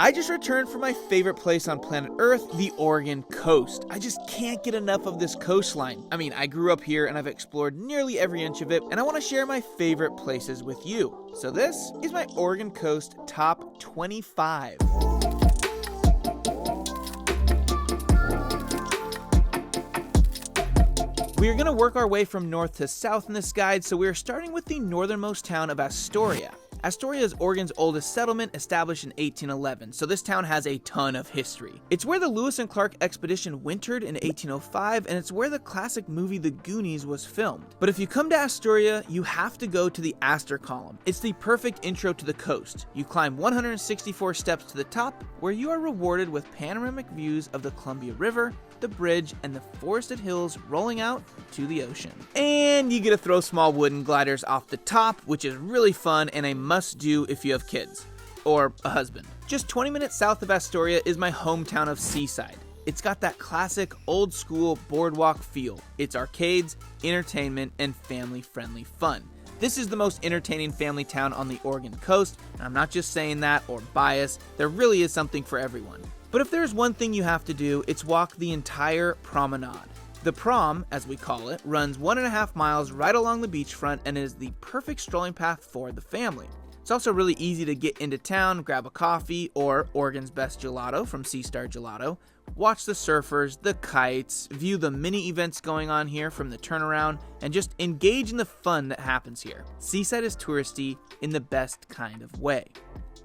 I just returned from my favorite place on planet Earth, the Oregon coast. I just can't get enough of this coastline. I mean, I grew up here and I've explored nearly every inch of it, and I want to share my favorite places with you. So this is my Oregon coast top 25. We are going to work our way from north to south in this guide, so we are starting with the northernmost town of Astoria. Astoria is Oregon's oldest settlement, established in 1811, so this town has a ton of history. It's where the Lewis and Clark expedition wintered in 1805, and it's where the classic movie The Goonies was filmed. But if you come to Astoria, you have to go to the Astor Column. It's the perfect intro to the coast. You climb 164 steps to the top, where you are rewarded with panoramic views of the Columbia River, the bridge, and the forested hills rolling out to the ocean. And you get to throw small wooden gliders off the top, which is really fun and a must-do if you have kids. Or a husband. Just 20 minutes south of Astoria is my hometown of Seaside. It's got that classic old-school boardwalk feel. It's arcades, entertainment, and family-friendly fun. This is the most entertaining family town on the Oregon coast, and I'm not just saying that or bias, there really is something for everyone. But if there's one thing you have to do, it's walk the entire promenade. The prom, as we call it, runs 1.5 miles right along the beachfront and is the perfect strolling path for the family. It's also really easy to get into town, grab a coffee, or Oregon's best gelato from Sea Star Gelato, watch the surfers, the kites, view the mini events going on here from the turnaround, and just engage in the fun that happens here. Seaside is touristy in the best kind of way.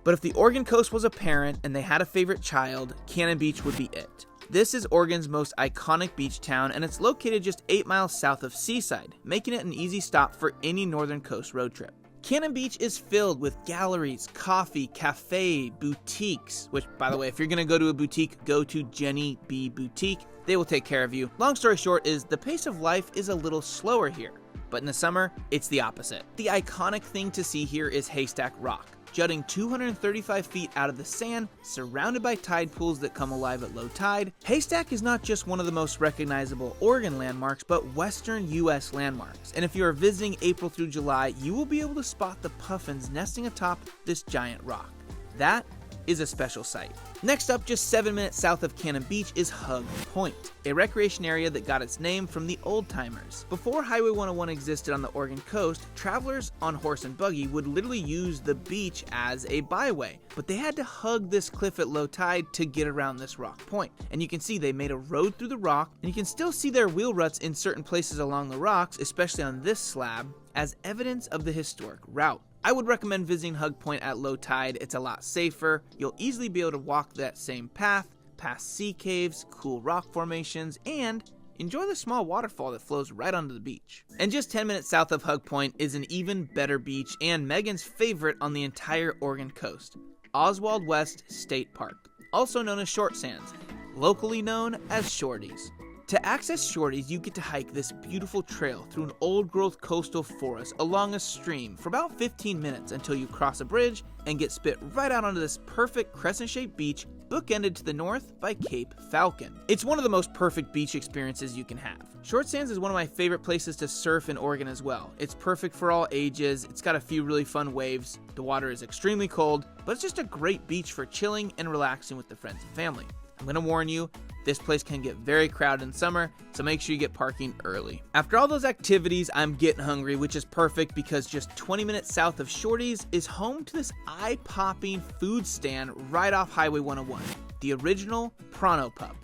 But if the Oregon coast was a parent and they had a favorite child, Cannon Beach would be it. This is Oregon's most iconic beach town, and it's located just 8 miles south of Seaside, making it an easy stop for any northern coast road trip. Cannon Beach is filled with galleries, coffee, cafe, boutiques, which, by the way, if you're going to go to a boutique, go to Jenny B Boutique. They will take care of you. Long story short is the pace of life is a little slower here, but in the summer, it's the opposite. The iconic thing to see here is Haystack Rock, jutting 235 feet out of the sand, surrounded by tide pools that come alive at low tide. Haystack is not just one of the most recognizable Oregon landmarks, but Western U.S. landmarks. And if you are visiting April through July, you will be able to spot the puffins nesting atop this giant rock. That is a special sight. Next up, just 7 minutes south of Cannon Beach, is Hug Point, a recreation area that got its name from the old-timers. Before Highway 101 existed on the Oregon coast, travelers on horse and buggy would literally use the beach as a byway, but they had to hug this cliff at low tide to get around this rock point. And you can see they made a road through the rock, and you can still see their wheel ruts in certain places along the rocks, especially on this slab, as evidence of the historic route. I would recommend visiting Hug Point at low tide. It's a lot safer. You'll easily be able to walk that same path, past sea caves, cool rock formations, and enjoy the small waterfall that flows right onto the beach. And just 10 minutes south of Hug Point is an even better beach and Megan's favorite on the entire Oregon coast, Oswald West State Park, also known as Shortsands, locally known as Shorties. To access Shorties, you get to hike this beautiful trail through an old-growth coastal forest along a stream for about 15 minutes until you cross a bridge and get spit right out onto this perfect crescent-shaped beach bookended to the north by Cape Falcon. It's one of the most perfect beach experiences you can have. Short Sands is one of my favorite places to surf in Oregon as well. It's perfect for all ages, it's got a few really fun waves, the water is extremely cold, but it's just a great beach for chilling and relaxing with the friends and family. I'm going to warn you, this place can get very crowded in summer, so make sure you get parking early. After all those activities, I'm getting hungry, which is perfect because just 20 minutes south of Shorties is home to this eye-popping food stand right off Highway 101, the original Pronto Pup.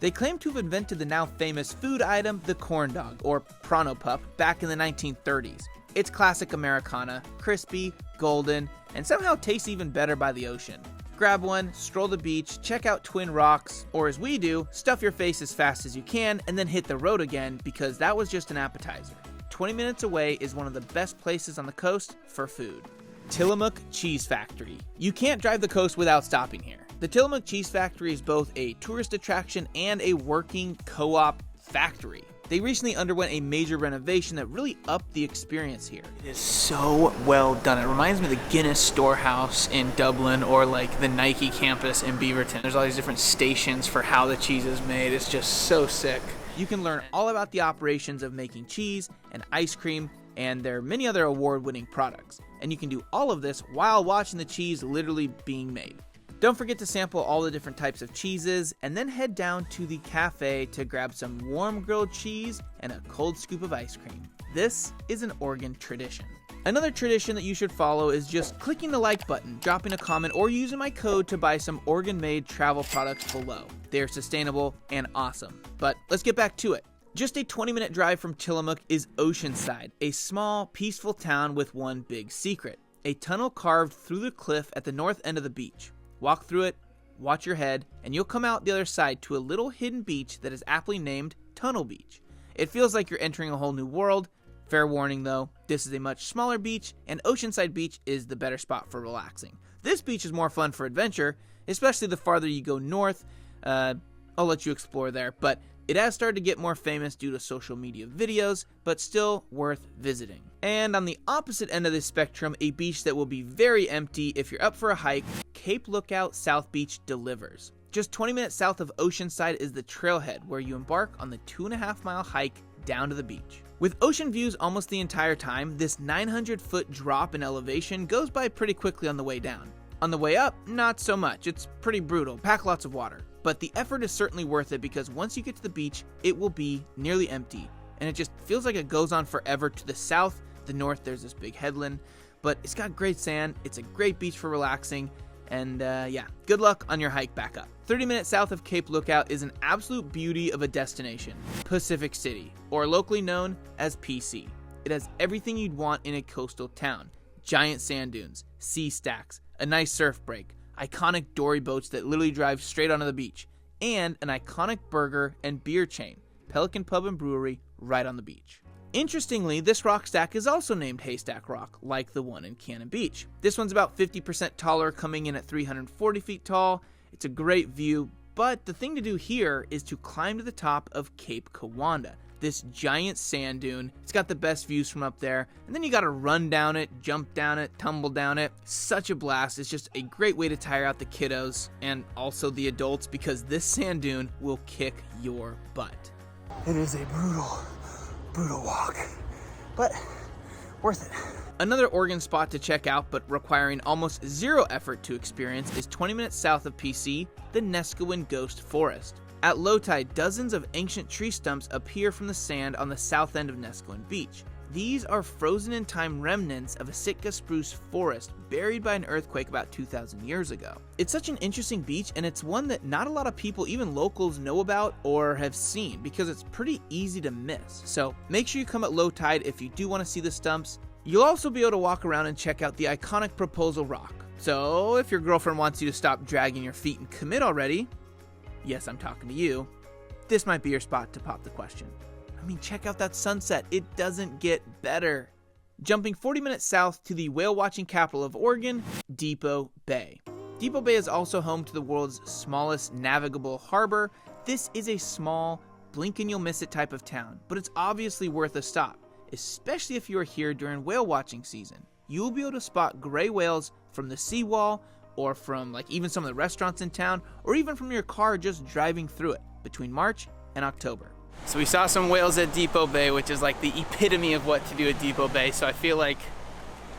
They claim to have invented the now famous food item, the corn dog, or Pronto Pup, back in the 1930s. It's classic Americana, crispy, golden, and somehow tastes even better by the ocean. Grab one, stroll the beach, check out Twin Rocks, or as we do, stuff your face as fast as you can and then hit the road again because that was just an appetizer. 20 minutes away is one of the best places on the coast for food. Tillamook Cheese Factory. You can't drive the coast without stopping here. The Tillamook Cheese Factory is both a tourist attraction and a working co-op factory. They recently underwent a major renovation that really upped the experience here. It is so well done. It reminds me of the Guinness Storehouse in Dublin or like the Nike campus in Beaverton. There's all these different stations for how the cheese is made. It's just so sick. You can learn all about the operations of making cheese and ice cream and there are many other award-winning products. And you can do all of this while watching the cheese literally being made. Don't forget to sample all the different types of cheeses, and then head down to the cafe to grab some warm grilled cheese and a cold scoop of ice cream. This is an Oregon tradition. Another tradition that you should follow is just clicking the like button, dropping a comment, or using my code to buy some Oregon-made travel products below. They are sustainable and awesome. But let's get back to it. Just a 20-minute drive from Tillamook is Oceanside, a small, peaceful town with one big secret: a tunnel carved through the cliff at the north end of the beach. Walk through it, watch your head, and you'll come out the other side to a little hidden beach that is aptly named Tunnel Beach. It feels like you're entering a whole new world. Fair warning though, this is a much smaller beach, and Oceanside Beach is the better spot for relaxing. This beach is more fun for adventure, especially the farther you go north. I'll let you explore there, but it has started to get more famous due to social media videos, but still worth visiting. And on the opposite end of the spectrum, a beach that will be very empty if you're up for a hike, Cape Lookout South Beach delivers. Just 20 minutes south of Oceanside is the trailhead, where you embark on the 2.5-mile hike down to the beach. With ocean views almost the entire time, this 900-foot drop in elevation goes by pretty quickly on the way down. On the way up, not so much. It's pretty brutal, pack lots of water. But the effort is certainly worth it, because once you get to the beach, it will be nearly empty, and it just feels like it goes on forever. To the south, the north, there's this big headland, but it's got great sand, it's a great beach for relaxing, and yeah, good luck on your hike back up. 30 minutes south of Cape Lookout is an absolute beauty of a destination, Pacific City, or locally known as PC. It has everything you'd want in a coastal town: giant sand dunes, sea stacks, a nice surf break, iconic dory boats that literally drive straight onto the beach, and an iconic burger and beer chain, Pelican Pub and Brewery, right on the beach. Interestingly, this rock stack is also named Haystack Rock, like the one in Cannon Beach. This one's about 50% taller, coming in at 340 feet tall. It's a great view, but the thing to do here is to climb to the top of Cape Kiwanda, this giant sand dune. It's got the best views from up there, and then you gotta run down it, jump down it, tumble down it. Such a blast. It's just a great way to tire out the kiddos and also the adults, because this sand dune will kick your butt. It is a brutal walk, but worth it. Another Oregon spot to check out, but requiring almost zero effort to experience, is 20 minutes south of PC, the Neskowin Ghost Forest. At low tide, dozens of ancient tree stumps appear from the sand on the south end of Neskowin Beach. These are frozen-in-time remnants of a Sitka spruce forest buried by an earthquake about 2,000 years ago. It's such an interesting beach, and it's one that not a lot of people, even locals, know about or have seen, because it's pretty easy to miss. So make sure you come at low tide if you do want to see the stumps. You'll also be able to walk around and check out the iconic Proposal Rock. So if your girlfriend wants you to stop dragging your feet and commit already, yes, I'm talking to you, this might be your spot to pop the question. I mean, check out that sunset. It doesn't get better. Jumping 40 minutes south to the whale-watching capital of Oregon, Depot Bay. Depot Bay is also home to the world's smallest navigable harbor. This is a small, blink-and-you'll-miss-it type of town, but it's obviously worth a stop, especially if you are here during whale-watching season. You'll be able to spot gray whales from the seawall, or from even some of the restaurants in town, or even from your car just driving through it between March and October. So we saw some whales at Depot Bay, which is like the epitome of what to do at Depot Bay, so I feel like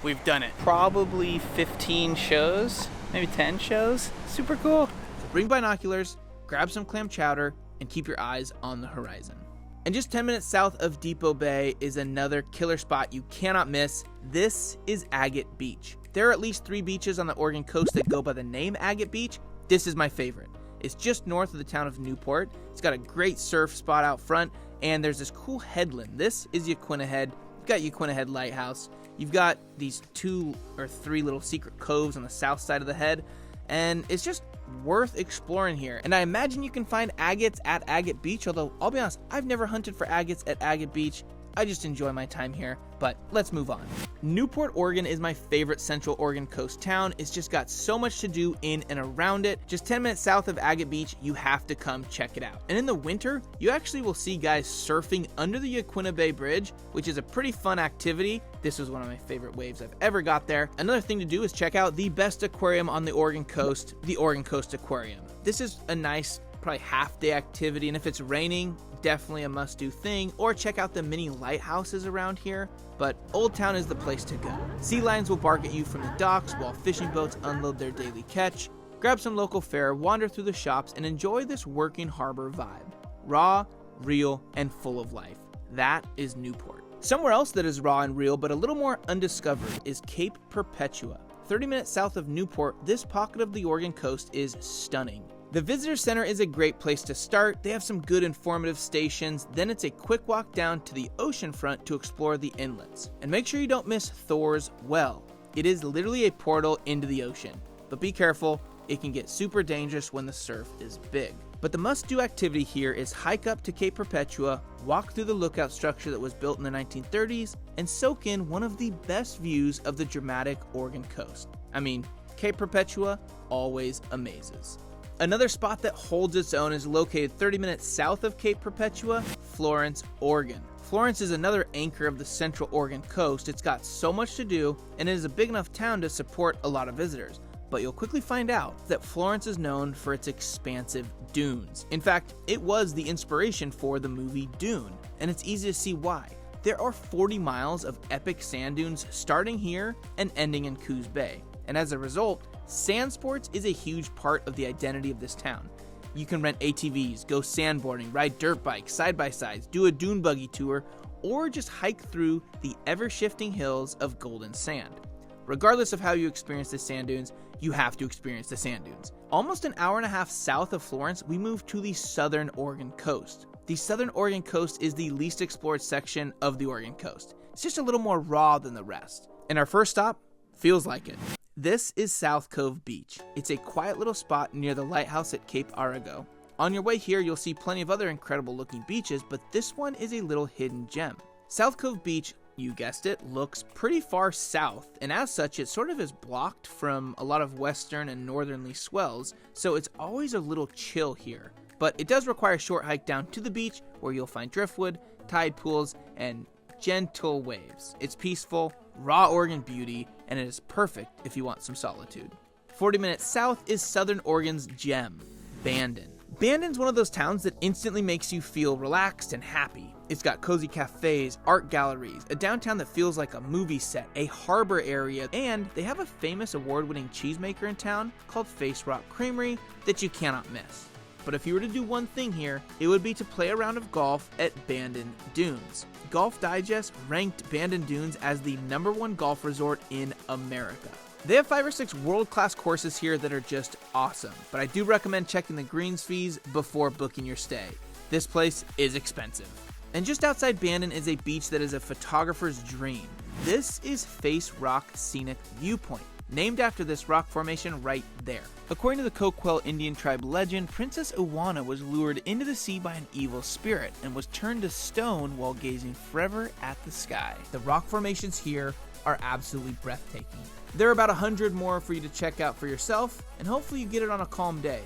we've done it. Probably 15 shows, maybe 10 shows. Super cool. So bring binoculars, grab some clam chowder, and keep your eyes on the horizon. And just 10 minutes south of Depot Bay is another killer spot you cannot miss. This is Agate Beach. There are at least 3 beaches on the Oregon coast that go by the name Agate Beach. This is my favorite. It's just north of the town of Newport. It's got a great surf spot out front, and there's this cool headland. This is Yaquina Head. You've got Yaquina Head Lighthouse. You've got these 2 or 3 little secret coves on the south side of the head, and it's just worth exploring here. And I imagine you can find agates at Agate Beach, although I'll be honest, I've never hunted for agates at Agate Beach. I just enjoy my time here, but let's move on. Newport, Oregon is my favorite Central Oregon coast town. It's just got so much to do in and around it. Just 10 minutes south of Agate Beach, you have to come check it out. And in the winter, you actually will see guys surfing under the Yaquina Bay Bridge, which is a pretty fun activity. This was one of my favorite waves I've ever got there. Another thing to do is check out the best aquarium on the Oregon coast, the Oregon Coast Aquarium. This is a nice, probably half-day activity, and if it's raining, definitely a must-do thing, or check out the mini lighthouses around here, but Old Town is the place to go. Sea lions will bark at you from the docks while fishing boats unload their daily catch. Grab some local fare, wander through the shops, and enjoy this working harbor vibe. Raw, real, and full of life. That is Newport. Somewhere else that is raw and real but a little more undiscovered is Cape Perpetua. 30 minutes south of Newport, this pocket of the Oregon coast is stunning. The visitor center is a great place to start. They have some good informative stations. Then it's a quick walk down to the ocean front to explore the inlets. And make sure you don't miss Thor's Well. It is literally a portal into the ocean. But be careful, it can get super dangerous when the surf is big. But the must-do activity here is hike up to Cape Perpetua, walk through the lookout structure that was built in the 1930s, and soak in one of the best views of the dramatic Oregon coast. I mean, Cape Perpetua always amazes. Another spot that holds its own is located 30 minutes south of Cape Perpetua, Florence, Oregon. Florence is another anchor of the central Oregon coast. It's got so much to do, and it is a big enough town to support a lot of visitors. But you'll quickly find out that Florence is known for its expansive dunes. In fact, it was the inspiration for the movie Dune, and it's easy to see why. There are 40 miles of epic sand dunes starting here and ending in Coos Bay, and as a result, sand sports is a huge part of the identity of this town. You can rent ATVs, go sandboarding, ride dirt bikes, side-by-sides, do a dune buggy tour, or just hike through the ever-shifting hills of golden sand. Regardless of how you experience the sand dunes, you have to experience the sand dunes. Almost an hour and a half south of Florence, we move to the southern Oregon coast. The southern Oregon coast is the least explored section of the Oregon coast. It's just a little more raw than the rest. And our first stop feels like it. This is South Cove Beach. It's a quiet little spot near the lighthouse at Cape Arago. On your way here, you'll see plenty of other incredible looking beaches, but this one is a little hidden gem. South Cove Beach, you guessed it, looks pretty far south, and as such, it sort of is blocked from a lot of western and northerly swells, so it's always a little chill here. But it does require a short hike down to the beach, where you'll find driftwood, tide pools, and gentle waves. It's peaceful, raw Oregon beauty, and it is perfect if you want some solitude. 40 minutes south is southern Oregon's gem, Bandon. Bandon's one of those towns that instantly makes you feel relaxed and happy. It's got cozy cafes, art galleries, a downtown that feels like a movie set, a harbor area, and they have a famous award-winning cheesemaker in town called Face Rock Creamery that you cannot miss. But if you were to do one thing here, it would be to play a round of golf at Bandon Dunes. Golf Digest ranked Bandon Dunes as the #1 golf resort in America. They have 5 or 6 world-class courses here that are just awesome, but I do recommend checking the greens fees before booking your stay. This place is expensive. And just outside Bandon is a beach that is a photographer's dream. This is Face Rock Scenic Viewpoint, named after this rock formation right there. According to the Coquel Indian tribe legend, Princess Iwana was lured into the sea by an evil spirit and was turned to stone while gazing forever at the sky. The rock formations here are absolutely breathtaking. There are about 100 more for you to check out for yourself, and hopefully you get it on a calm day.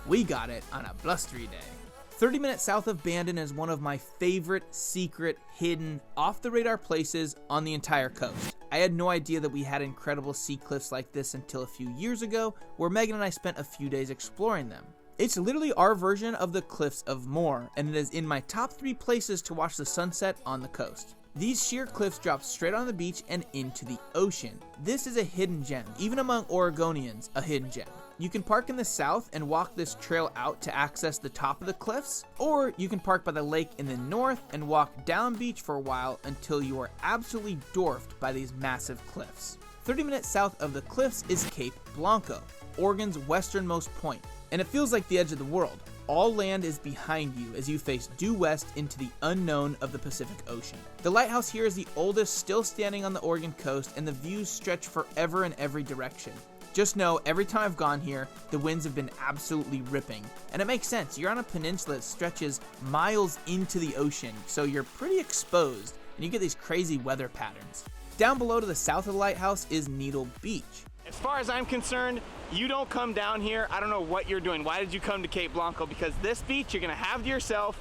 We got it on a blustery day. 30 minutes south of Bandon is one of my favorite secret, hidden, off-the-radar places on the entire coast. I had no idea that we had incredible sea cliffs like this until a few years ago, where Megan and I spent a few days exploring them. It's literally our version of the Cliffs of Moher, and it is in my top 3 places to watch the sunset on the coast. These sheer cliffs drop straight on the beach and into the ocean. This is a hidden gem, even among Oregonians, a hidden gem. You can park in the south and walk this trail out to access the top of the cliffs, or you can park by the lake in the north and walk down beach for a while until you are absolutely dwarfed by these massive cliffs. 30 minutes south of the cliffs is Cape Blanco, Oregon's westernmost point, and it feels like the edge of the world. All land is behind you as you face due west into the unknown of the Pacific Ocean. The lighthouse here is the oldest still standing on the Oregon coast, and the views stretch forever in every direction. Just know, every time I've gone here, the winds have been absolutely ripping. And it makes sense, you're on a peninsula that stretches miles into the ocean, so you're pretty exposed, and you get these crazy weather patterns. Down below to the south of the lighthouse is Needle Beach. As far as I'm concerned, you don't come down here, I don't know what you're doing. Why did you come to Cape Blanco? Because this beach you're gonna have to yourself.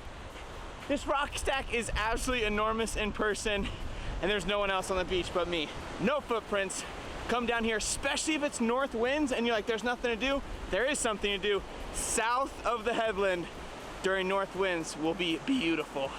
This rock stack is absolutely enormous in person, and there's no one else on the beach but me. No footprints. Come down here, especially if it's north winds and you're like, there's nothing to do. There is something to do. South of the headland during north winds will be beautiful.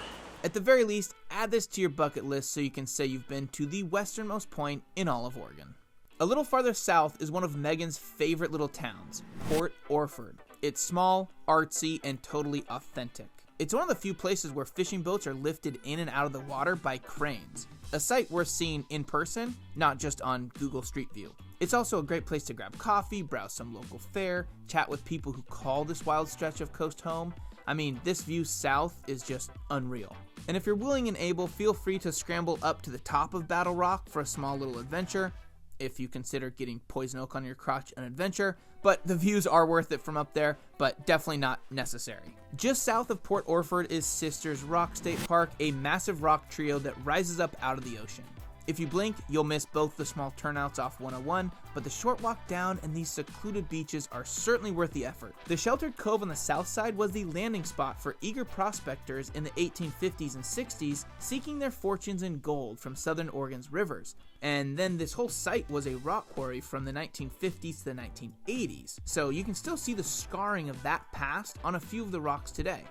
At the very least, add this to your bucket list so you can say you've been to the westernmost point in all of Oregon. A little farther south is one of Megan's favorite little towns, Port Orford. It's small, artsy, and totally authentic. It's one of the few places where fishing boats are lifted in and out of the water by cranes. A sight worth seeing in person, not just on Google Street View. It's also a great place to grab coffee, browse some local fare, chat with people who call this wild stretch of coast home. I mean, this view south is just unreal. And if you're willing and able, feel free to scramble up to the top of Battle Rock for a small little adventure, if you consider getting poison oak on your crotch an adventure, but the views are worth it from up there, but definitely not necessary. Just south of Port Orford is Sisters Rock State Park, a massive rock trio that rises up out of the ocean. If you blink, you'll miss both the small turnouts off 101, but the short walk down and these secluded beaches are certainly worth the effort. The sheltered cove on the south side was the landing spot for eager prospectors in the 1850s and 60s seeking their fortunes in gold from southern Oregon's rivers. And then this whole site was a rock quarry from the 1950s to the 1980s, so you can still see the scarring of that past on a few of the rocks today.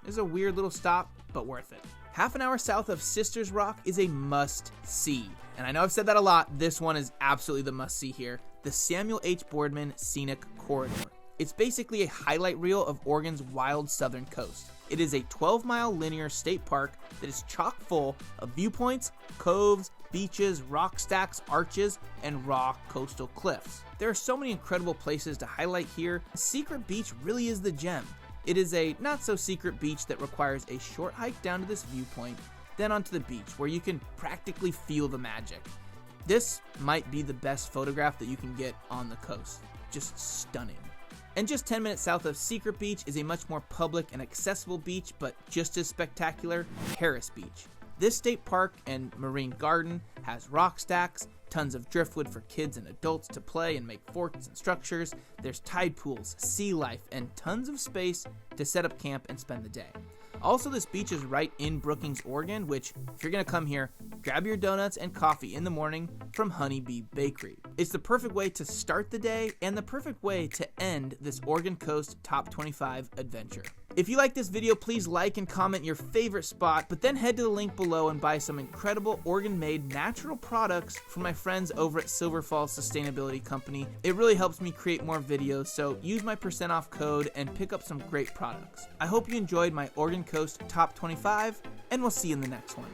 It's a weird little stop, but worth it. Half an hour south of Sisters Rock is a must-see. And I know I've said that a lot, this one is absolutely the must-see here. The Samuel H. Boardman Scenic Corridor. It's basically a highlight reel of Oregon's wild southern coast. It is a 12-mile linear state park that is chock full of viewpoints, coves, beaches, rock stacks, arches, and raw coastal cliffs. There are so many incredible places to highlight here. Secret Beach really is the gem. It is a not-so-secret beach that requires a short hike down to this viewpoint, then onto the beach, where you can practically feel the magic. This might be the best photograph that you can get on the coast. Just stunning. And just 10 minutes south of Secret Beach is a much more public and accessible beach, but just as spectacular, Harris Beach. This state park and marine garden has rock stacks, tons of driftwood for kids and adults to play and make forts and structures. There's tide pools, sea life, and tons of space to set up camp and spend the day. Also, this beach is right in Brookings, Oregon, which, if you're gonna come here, grab your donuts and coffee in the morning from Honeybee Bakery. It's the perfect way to start the day and the perfect way to end this Oregon Coast Top 25 adventure. If you like this video, please like and comment your favorite spot, but then head to the link below and buy some incredible Oregon-made natural products from my friends over at Silver Falls Sustainability Company. It really helps me create more videos, so use my % off code and pick up some great products. I hope you enjoyed my Oregon Coast Top 25, and we'll see you in the next one.